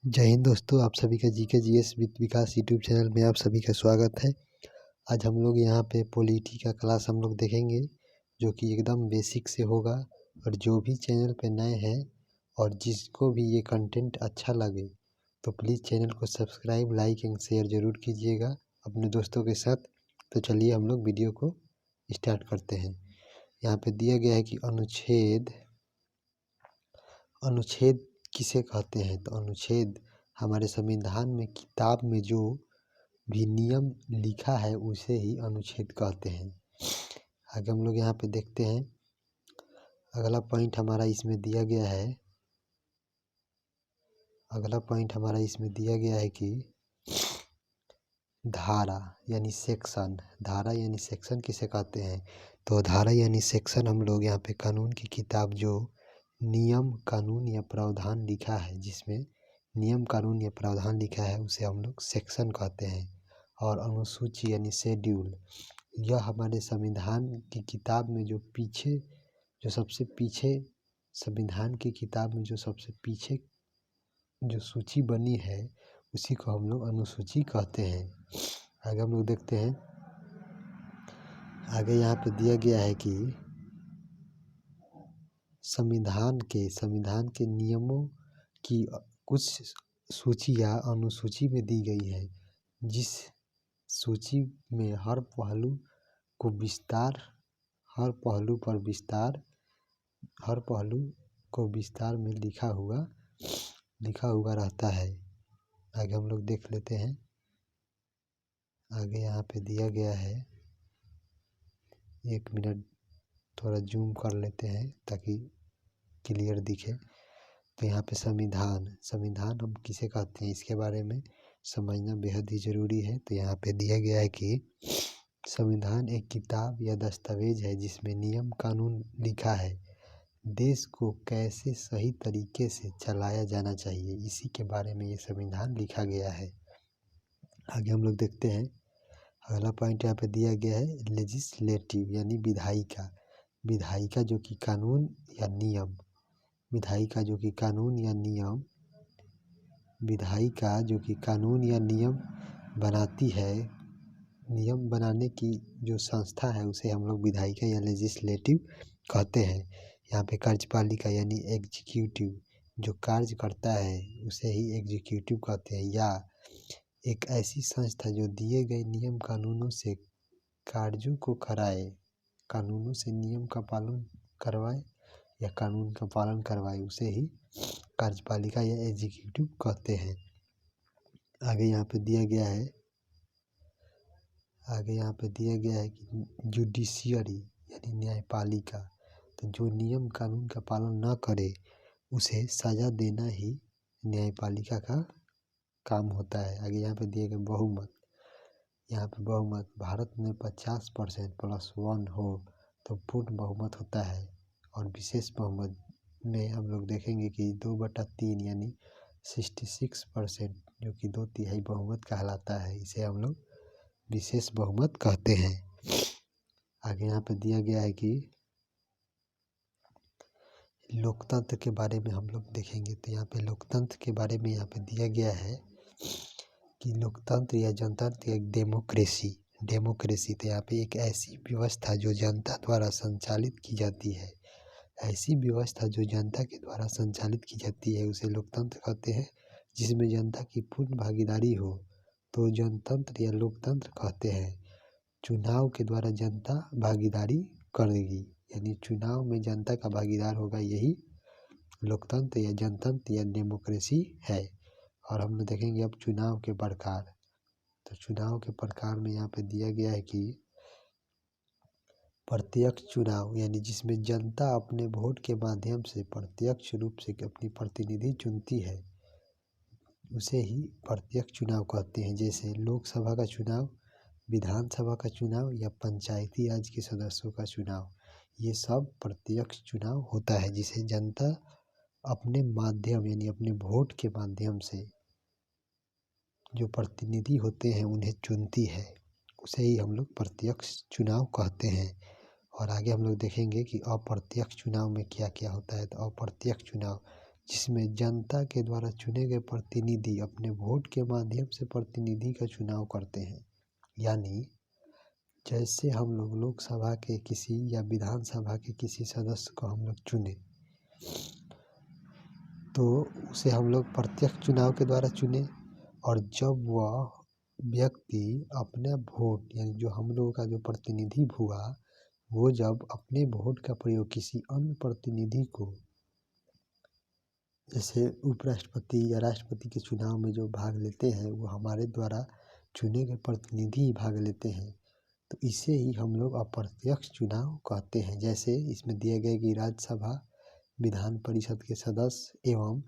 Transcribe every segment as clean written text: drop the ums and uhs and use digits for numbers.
जय हिंद दोस्तों, आप सभी का GK GS with Vikas YouTube channel में आप सभी का स्वागत है। आज हम लोग यहाँ पे पॉलिटी का क्लास हम लोग देखेंगे जो कि एकदम बेसिक से होगा। और जो भी चैनल पे नए हैं और जिसको भी ये कंटेंट अच्छा लगे तो प्लीज़ चैनल को सब्सक्राइब, लाइक एंड शेयर ज़रूर कीजिएगा अपने दोस्तों के साथ। तो चलिए हम लोग वीडियो को स्टार्ट करते हैं। यहाँ पे दिया गया है कि अनुच्छेद किसे कहते हैं। तो अनुच्छेद हमारे संविधान में किताब में जो भी नियम लिखा है उसे ही अनुच्छेद कहते हैं। आगे हम लोग यहाँ पे देखते हैं, अगला पॉइंट हमारा इसमें दिया गया है कि धारा यानी सेक्शन किसे कहते हैं। तो धारा यानी सेक्शन हम लोग यहाँ पे कानून की किताब जो नियम, कानून या प्रावधान लिखा है, जिसमें नियम, कानून या प्रावधान लिखा है उसे हम लोग सेक्शन कहते हैं। और अनुसूची यानी शेड्यूल, यह हमारे संविधान की किताब में जो सबसे पीछे संविधान की किताब में जो सबसे पीछे जो सूची बनी है उसी को हम लोग अनुसूची कहते हैं। आगे हम लोग देखते हैं, आगे यहाँ पे दिया गया है कि संविधान के नियमों की कुछ सूची या अनुसूची में दी गई है, जिस सूची में हर पहलू को विस्तार में लिखा हुआ रहता है। आगे हम लोग देख लेते हैं, आगे यहाँ पे दिया गया है, एक मिनट थोड़ा जूम कर लेते हैं ताकि क्लियर दिखे। तो यहाँ पे संविधान हम किसे कहते हैं इसके बारे में समझना बेहद ही ज़रूरी है। तो यहाँ पे दिया गया है कि संविधान एक किताब या दस्तावेज है जिसमें नियम, कानून लिखा है। देश को कैसे सही तरीके से चलाया जाना चाहिए इसी के बारे में ये संविधान लिखा गया है। आगे हम लोग देखते हैं, अगला पॉइंट यहाँ पे दिया गया है लेजिस्लेटिव यानी विधायिका जो कि कानून या नियम बनाती है। नियम बनाने की जो संस्था है उसे हम लोग विधायिका या लेजिस्लेटिव कहते हैं। यहाँ पे कार्यपालिका यानी एग्जीक्यूटिव जो कार्य करता है उसे ही एग्जीक्यूटिव कहते हैं। या एक ऐसी संस्था जो दिए गए नियम कानूनों से कार्यों को कराए, कानूनों से नियम का पालन करवाए या कानून का पालन करवाए, उसे ही कार्यपालिका या एग्जीक्यूटिव कहते हैं। आगे यहाँ पे दिया गया है कि जुडिशियरी यानी न्यायपालिका, तो जो नियम कानून का पालन न करे उसे सजा देना ही न्यायपालिका का काम होता है। आगे यहाँ पे दिए गए बहुमत, भारत में 50% +1 हो तो पूर्ण बहुमत होता है। और विशेष बहुमत में हम लोग देखेंगे कि 2/3 यानी 66% जो कि 2/3 बहुमत कहलाता है, इसे हम लोग विशेष बहुमत कहते हैं। आगे यहाँ पे दिया गया है कि लोकतंत्र के बारे में हम लोग देखेंगे। तो यहाँ पे लोकतंत्र के बारे में यहाँ पे दिया गया है कि लोकतंत्र या जनतंत्र या डेमोक्रेसी। तो यहाँ पे एक ऐसी व्यवस्था जो जनता द्वारा संचालित की जाती है, उसे लोकतंत्र कहते हैं। जिसमें जनता की पूर्ण भागीदारी हो तो जनतंत्र या लोकतंत्र कहते हैं। चुनाव के द्वारा जनता भागीदारी करेगी, यानी चुनाव में जनता का भागीदार होगा, यही लोकतंत्र या जनतंत्र या डेमोक्रेसी है। और हम लोग देखेंगे अब चुनाव के प्रकार। तो चुनाव के प्रकार में यहाँ पे दिया गया है कि प्रत्यक्ष चुनाव यानी जिसमें जनता अपने वोट के माध्यम से प्रत्यक्ष रूप से अपनी प्रतिनिधि चुनती है, उसे ही प्रत्यक्ष चुनाव कहते हैं। जैसे लोकसभा का चुनाव, विधानसभा का चुनाव या पंचायती राज के सदस्यों का चुनाव, ये सब प्रत्यक्ष चुनाव होता है जिसे जनता अपने माध्यम यानी अपने वोट के माध्यम से जो प्रतिनिधि होते हैं उन्हें चुनती है, उसे ही हम लोग प्रत्यक्ष चुनाव कहते हैं। और आगे हम लोग देखेंगे कि अप्रत्यक्ष चुनाव में क्या क्या होता है। तो अप्रत्यक्ष चुनाव जिसमें जनता के द्वारा चुने गए प्रतिनिधि अपने वोट के माध्यम से प्रतिनिधि का चुनाव करते हैं। यानी जैसे हम लोग लोकसभा के किसी या विधानसभा के किसी सदस्य को हम लोग चुने, तो उसे हम लोग प्रत्यक्ष चुनाव के द्वारा चुने, और जब वह व्यक्ति अपना वोट, यानी जो हम लोगों का जो प्रतिनिधि हुआ, वो जब अपने वोट का प्रयोग किसी अन्य प्रतिनिधि को, जैसे उपराष्ट्रपति या राष्ट्रपति के चुनाव में जो भाग लेते हैं, वो हमारे द्वारा चुने गए प्रतिनिधि ही भाग लेते हैं, तो इसे ही हम लोग अप्रत्यक्ष चुनाव कहते हैं। जैसे इसमें दिया गया कि राज्यसभा, विधान परिषद के सदस्य एवं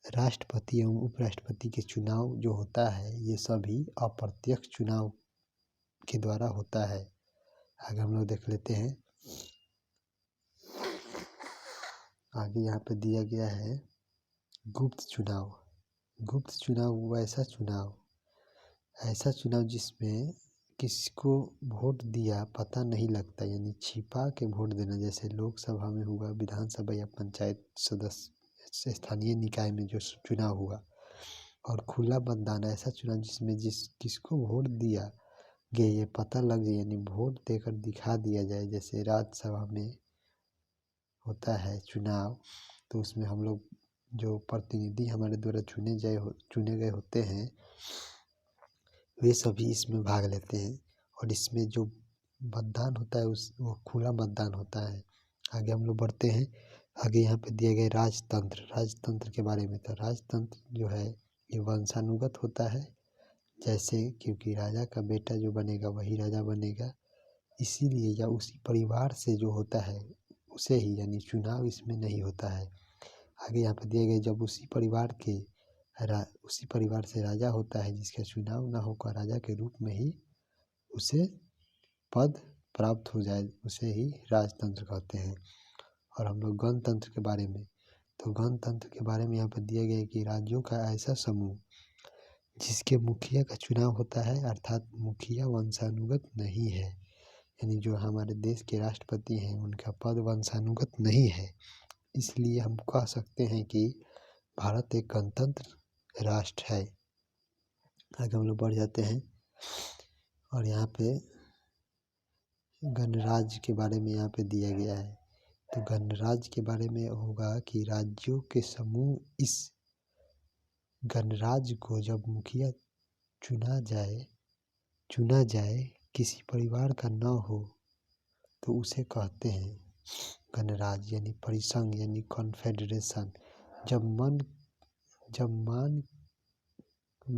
राष्ट्रपति एवं उपराष्ट्रपति के चुनाव जो होता है, ये सभी अप्रत्यक्ष चुनाव के द्वारा होता है। आगे हम लोग देख लेते हैं। आगे यहाँ पे दिया गया है गुप्त चुनाव। गुप्त चुनाव वो ऐसा चुनाव जिसमें किसी को वोट दिया पता नहीं लगता, यानी छिपा के वोट देना। जैसे लोकसभा में हुआ, विधानसभा या पंचायत सदस्य स्थानीय निकाय में जो चुनाव हुआ। और खुला मतदान ऐसा चुनाव जिसमें किसको वोट दिया गया ये पता लग जाए, यानी वोट देकर दिखा दिया जाए। जैसे राज्यसभा में होता है चुनाव, तो उसमें हम लोग जो प्रतिनिधि हमारे द्वारा चुने गए होते हैं, वे सभी इसमें भाग लेते हैं। और इसमें जो मतदान होता है वो खुला मतदान होता है। आगे हम लोग बढ़ते हैं। आगे यहाँ पे दिए गए राजतंत्र के बारे में। तो राजतंत्र जो है ये वंशानुगत होता है, जैसे क्योंकि राजा का बेटा जो बनेगा वही राजा बनेगा, इसीलिए या उसी परिवार से जो होता है उसे ही, यानी चुनाव इसमें नहीं होता है। आगे यहाँ पे दिए गए जब उसी परिवार से राजा होता है, जिसका चुनाव ना होकर राजा के रूप में ही उसे पद प्राप्त हो जाए, उसे ही राजतंत्र कहते हैं। और हम लोग गणतंत्र के बारे में। तो गणतंत्र के बारे में यहाँ पर दिया गया है कि राज्यों का ऐसा समूह जिसके मुखिया का चुनाव होता है, अर्थात मुखिया वंशानुगत नहीं है, यानी जो हमारे देश के राष्ट्रपति हैं उनका पद वंशानुगत नहीं है। इसलिए हम कह सकते हैं कि भारत एक गणतंत्र राष्ट्र है। आगे हम लोग बढ़ जाते हैं और यहाँ पे गणराज्य के बारे में यहाँ पे दिया गया है। तो गणराज्य के बारे में होगा कि राज्यों के समूह, इस गणराज्य को जब मुखिया चुना जाए किसी परिवार का न हो, तो उसे कहते हैं गणराज्य, यानी परिसंघ, यानी कॉन्फेडरेशन। जब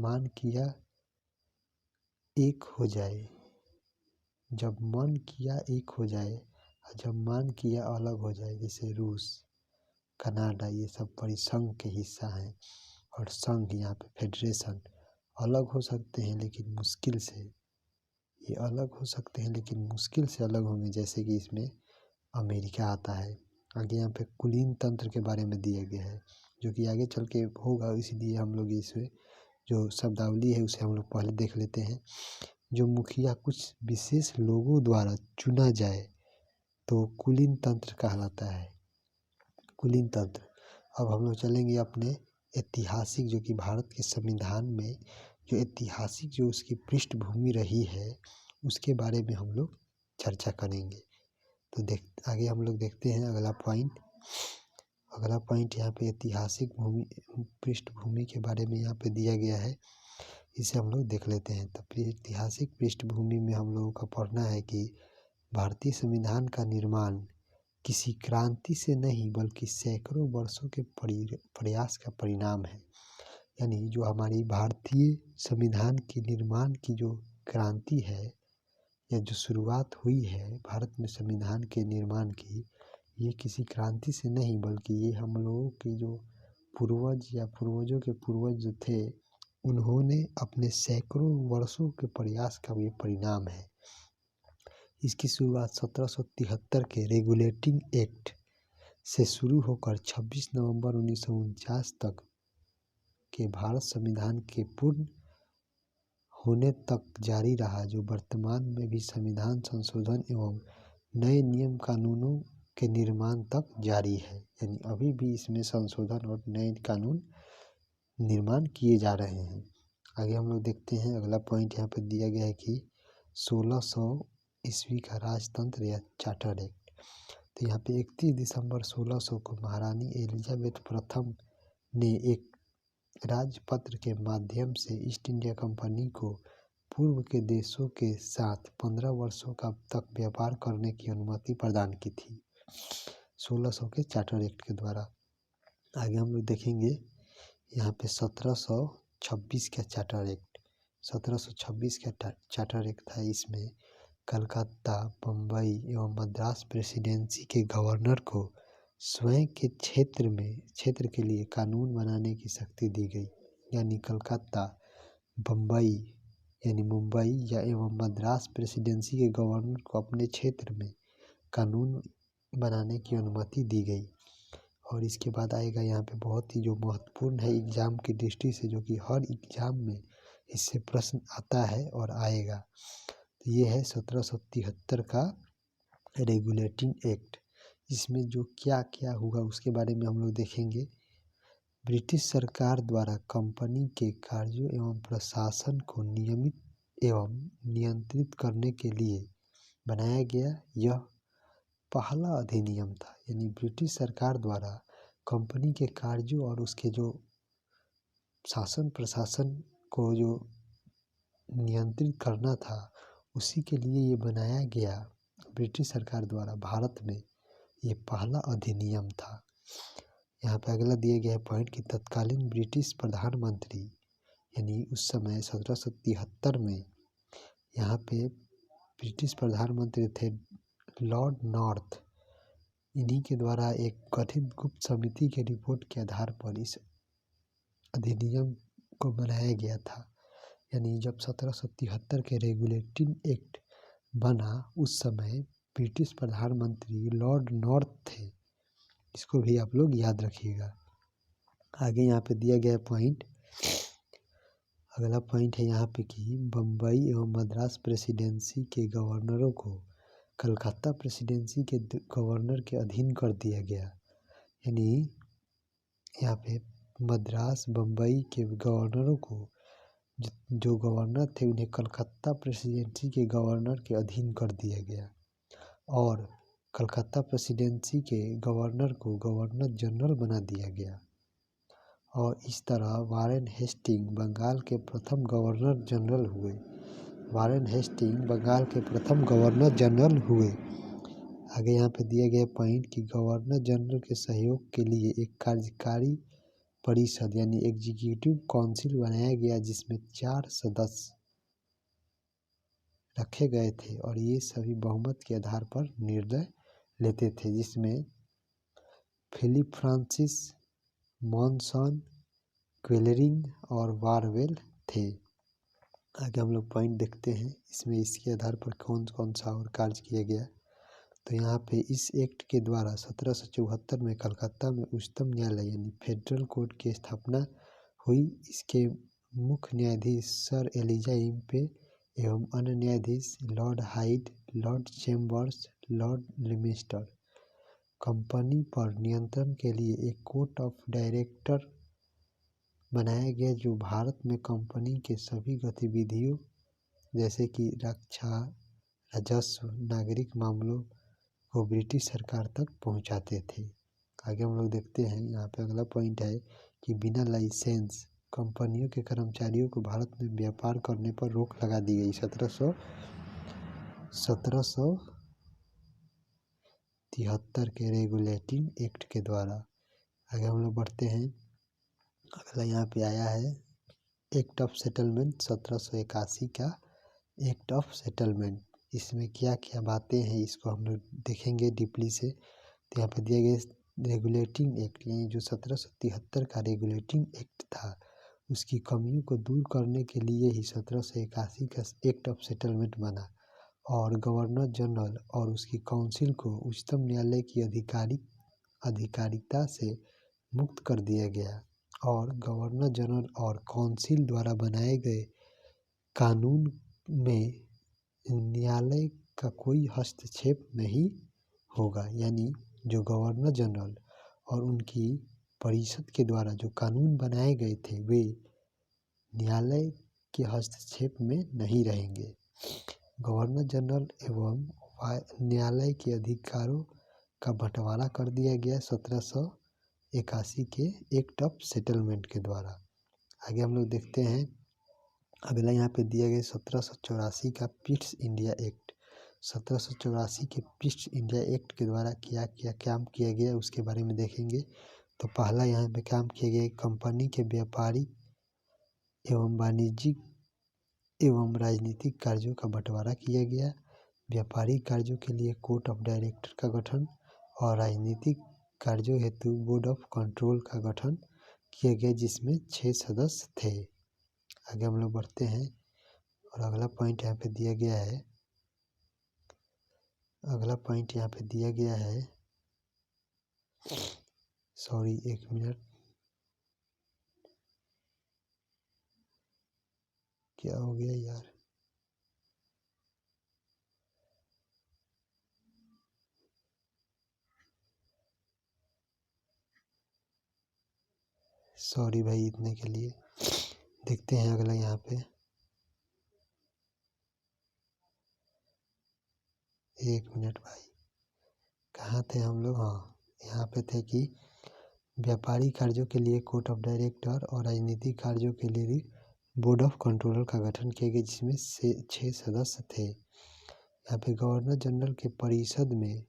मान किया एक हो जाए, जब मान किया अलग हो जाए, जैसे रूस, कनाडा, ये सब परिसंघ के हिस्सा हैं। और संघ यहाँ पे फेडरेशन अलग हो सकते हैं लेकिन मुश्किल से, ये अलग हो सकते हैं लेकिन मुश्किल से अलग होंगे, जैसे कि इसमें अमेरिका आता है। आगे यहाँ पे कुलीन तंत्र के बारे में दिया गया है, जो कि आगे चल के होगा, इसलिए हम लोग इसमें जो शब्दावली है उसे हम लोग पहले देख लेते हैं। जो मुखिया कुछ विशेष लोगों द्वारा चुना जाए तो कुलीन तंत्र कहलाता है। कुलीन तंत्र। अब हम लोग चलेंगे अपने ऐतिहासिक, जो कि भारत के संविधान में जो ऐतिहासिक जो उसकी पृष्ठभूमि रही है उसके बारे में हम लोग चर्चा करेंगे। तो आगे हम लोग देखते हैं अगला पॉइंट यहाँ पे ऐतिहासिक पृष्ठभूमि के बारे में यहाँ पे दिया गया है, इसे हम लोग देख लेते हैं। तो ऐतिहासिक पृष्ठभूमि में हम लोगों का पढ़ना है कि भारतीय संविधान का निर्माण किसी क्रांति से नहीं बल्कि सैकड़ों वर्षों के प्रयास का परिणाम है। यानी जो हमारी भारतीय संविधान के निर्माण की जो क्रांति है या जो शुरुआत हुई है भारत में संविधान के निर्माण की, ये किसी क्रांति से नहीं बल्कि ये हम लोगों के जो पूर्वज या पूर्वजों के पूर्वज जो थे, उन्होंने अपने सैकड़ों वर्षों के प्रयास का ये परिणाम है। इसकी शुरुआत 1773 के रेगुलेटिंग एक्ट से शुरू होकर 26 नवंबर 1949 तक के भारत संविधान के पूर्ण होने तक जारी रहा, जो वर्तमान में भी संविधान संशोधन एवं नए नियम कानूनों के निर्माण तक जारी है, यानी अभी भी इसमें संशोधन और नए कानून निर्माण किए जा रहे हैं। आगे हम लोग देखते हैं, अगला पॉइंट यहाँ पर दिया गया है कि 1600 ईस्वी का राजतंत्र या चार्टर एक्ट। तो यहाँ पे 31 दिसंबर 1600 को महारानी एलिजाबेथ प्रथम ने एक राजपत्र के माध्यम से ईस्ट इंडिया कंपनी को पूर्व के देशों के साथ 15 वर्षों का तक व्यापार करने की अनुमति प्रदान की थी 1600 के चार्टर एक्ट के द्वारा। आगे हम लोग देखेंगे यहाँ पे 1726 का चार्टर एक्ट। 1726 का चार्टर एक्ट था। इसमें कलकत्ता, बम्बई एवं मद्रास प्रेसिडेंसी के गवर्नर को स्वयं के क्षेत्र के लिए कानून बनाने की शक्ति दी गई, यानी कलकत्ता, बम्बई यानी मुंबई या एवं मद्रास प्रेसिडेंसी के गवर्नर को अपने क्षेत्र में कानून बनाने की अनुमति दी गई। और इसके बाद आएगा यहाँ पे बहुत ही जो महत्वपूर्ण है एग्जाम की दृष्टि से, जो कि हर एग्जाम में इससे प्रश्न आता है और आएगा, तो ये है 1773 का रेगुलेटिंग एक्ट। इसमें जो क्या क्या हुआ उसके बारे में हम लोग देखेंगे। ब्रिटिश सरकार द्वारा कंपनी के कार्यों एवं प्रशासन को नियमित एवं नियंत्रित करने के लिए बनाया गया यह पहला अधिनियम था, यानी ब्रिटिश सरकार द्वारा कंपनी के कार्यों और उसके जो शासन प्रशासन को जो नियंत्रित करना था उसी के लिए ये बनाया गया ब्रिटिश सरकार द्वारा भारत में ये पहला अधिनियम था। यहाँ पे अगला दिया गया है पॉइंट कि तत्कालीन ब्रिटिश प्रधानमंत्री, यानी उस समय 1773 में यहाँ पे ब्रिटिश प्रधानमंत्री थे लॉर्ड नॉर्थ। इन्हीं के द्वारा एक गठित गुप्त समिति के रिपोर्ट के आधार पर इस अधिनियम को बनाया गया था। यानी जब 1773 के रेगुलेटिंग एक्ट बना उस समय ब्रिटिश प्रधानमंत्री लॉर्ड नॉर्थ थे। इसको भी आप लोग याद रखिएगा। आगे यहाँ पे दिया गया पॉइंट, अगला पॉइंट है यहाँ पे कि बम्बई एवं मद्रास प्रेसिडेंसी के गवर्नरों को कलकत्ता प्रेसिडेंसी के गवर्नर के अधीन कर दिया गया। यानी यहाँ पे मद्रास बम्बई के गवर्नरों को जो गवर्नर थे उन्हें कलकत्ता प्रेसिडेंसी के गवर्नर के अधीन कर दिया गया और कलकत्ता प्रेसिडेंसी के गवर्नर को गवर्नर जनरल बना दिया गया। और इस तरह वारेन हेस्टिंग बंगाल के प्रथम गवर्नर जनरल हुए। वारेन हेस्टिंग बंगाल के प्रथम गवर्नर जनरल हुए। आगे यहाँ पे दिया गया पॉइंट कि गवर्नर जनरल के सहयोग के लिए एक कार्यकारी परिषद यानी एग्जीक्यूटिव काउंसिल बनाया गया जिसमें 4 सदस्य रखे गए थे और ये सभी बहुमत के आधार पर निर्णय लेते थे, जिसमें फिलिप फ्रांसिस, मॉनसन, क्वेलरिंग और वारवेल थे। आगे हम लोग पॉइंट देखते हैं इसमें इसके आधार पर कौन कौन सा और कार्य किया गया। तो यहाँ पे इस एक्ट के द्वारा 1774 में कलकत्ता में उच्चतम न्यायालय यानी फेडरल कोर्ट की स्थापना हुई। इसके मुख्य न्यायाधीश सर एलिजा इम्पे एवं अन्य न्यायाधीश Lord Hyde, Lord Chambers, Lord Lemaistre. Company पर नियंत्रण के लिए एक कोर्ट ऑफ डायरेक्टर बनाया गया जो भारत में कंपनी के सभी गतिविधियों जैसे कि रक्षा, राजस्व, नागरिक मामलों को ब्रिटिश सरकार तक पहुंचाते थे। आगे हम लोग देखते हैं यहाँ पे अगला पॉइंट है कि बिना लाइसेंस कंपनियों के कर्मचारियों को भारत में व्यापार करने पर रोक लगा दी गई 1773 के रेगुलेटिंग एक्ट के द्वारा। आगे हम लोग बढ़ते हैं, अगला यहाँ पे आया है एक्ट ऑफ सेटलमेंट 1781 का एक्ट ऑफ सेटलमेंट। इसमें क्या क्या बातें हैं इसको हम लोग देखेंगे डीपली से। तो यहाँ पे दिया गया रेगुलेटिंग एक्ट यानी जो 1773 का रेगुलेटिंग एक्ट था उसकी कमियों को दूर करने के लिए ही 1781 का एक्ट ऑफ सेटलमेंट बना और गवर्नर जनरल और उसकी काउंसिल को उच्चतम न्यायालय की अधिकारिता से मुक्त कर दिया गया और गवर्नर जनरल और काउंसिल द्वारा बनाए गए कानून में न्यायालय का कोई हस्तक्षेप नहीं होगा, यानी जो गवर्नर जनरल और उनकी परिषद के द्वारा जो कानून बनाए गए थे वे न्यायालय के हस्तक्षेप में नहीं रहेंगे। गवर्नर जनरल एवं न्यायालय के अधिकारों का बंटवारा कर दिया गया 1781 के एक्ट ऑफ सेटलमेंट के द्वारा। आगे हम लोग देखते हैं, अगला यहाँ पे दिया गया 1784 का पीस इंडिया एक्ट। 1784 के पीस इंडिया एक्ट के द्वारा क्या क्या काम किया गया उसके बारे में देखेंगे। तो पहला यहाँ पे काम किया गया, कंपनी के व्यापारिक एवं वाणिज्यिक एवं राजनीतिक कार्यों का बंटवारा किया गया। व्यापारिक कार्यों के लिए कोर्ट ऑफ डायरेक्टर का गठन और राजनीतिक कार्यों हेतु बोर्ड ऑफ कंट्रोल का गठन किया गया, जिसमें 6 सदस्य थे। आगे हम लोग बढ़ते हैं और अगला पॉइंट यहाँ पे दिया गया है, सॉरी एक मिनट, क्या हो गया यार, सॉरी भाई इतने के लिए। देखते हैं अगला यहाँ पे, एक मिनट भाई, कहाँ थे हम लोग, हाँ यहाँ पे थे कि व्यापारिक कार्यों के लिए कोर्ट ऑफ डायरेक्टर और राजनीतिक कार्यों के लिए भी बोर्ड ऑफ कंट्रोलर का गठन किया गया, जिसमें से 6 सदस्य थे। यहाँ पे गवर्नर जनरल के परिषद में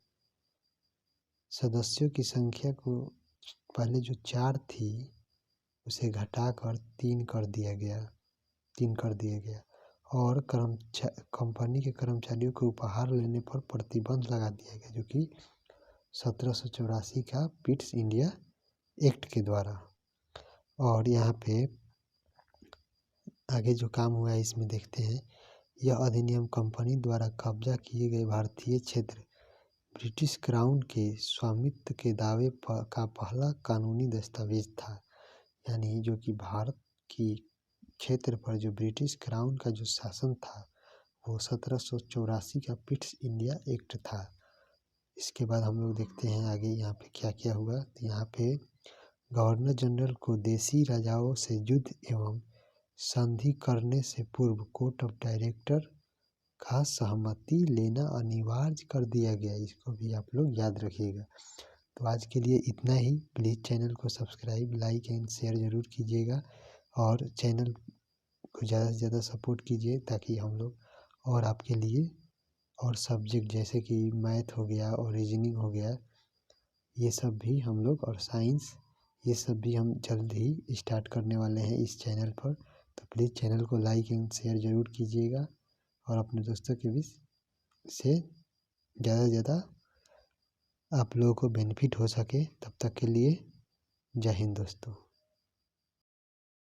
सदस्यों की संख्या को पहले जो 4 थी उसे घटाकर 3 कर दिया गया और कंपनी के कर्मचारियों को उपहार लेने पर प्रतिबंध लगा दिया गया, जो कि 1784 का पीस इंडिया एक्ट के द्वारा। और यहाँ पे आगे जो काम हुआ है इसमें देखते हैं, यह अधिनियम कंपनी द्वारा कब्जा किए गए भारतीय क्षेत्र ब्रिटिश क्राउन के स्वामित्व के दावे का पहला कानूनी दस्तावेज था। यानी जो कि भारत की क्षेत्र पर जो ब्रिटिश क्राउन का जो शासन था वो 1784 का पीस इंडिया एक्ट था। इसके बाद हम लोग देखते हैं आगे यहाँ पे क्या क्या हुआ। तो यहाँ पे गवर्नर जनरल को देशी राजाओं से युद्ध एवं संधि करने से पूर्व कोर्ट ऑफ डायरेक्टर का सहमति लेना अनिवार्य कर दिया गया। इसको भी आप लोग याद रखिएगा। तो आज के लिए इतना ही। प्लीज़ चैनल को सब्सक्राइब, लाइक एंड शेयर ज़रूर कीजिएगा और चैनल को ज़्यादा से ज़्यादा सपोर्ट कीजिए, ताकि हम लोग और आपके लिए और सब्जेक्ट जैसे कि मैथ हो गया और रीजनिंग हो गया, ये सब भी हम लोग, और साइंस, ये सब भी हम जल्द ही स्टार्ट करने वाले हैं इस चैनल पर। तो प्लीज़ चैनल को लाइक एंड शेयर ज़रूर कीजिएगा और अपने दोस्तों के बीच से ज़्यादा से ज़्यादा आप लोगों को बेनिफिट हो सके। तब तक के लिए जय हिंद दोस्तों।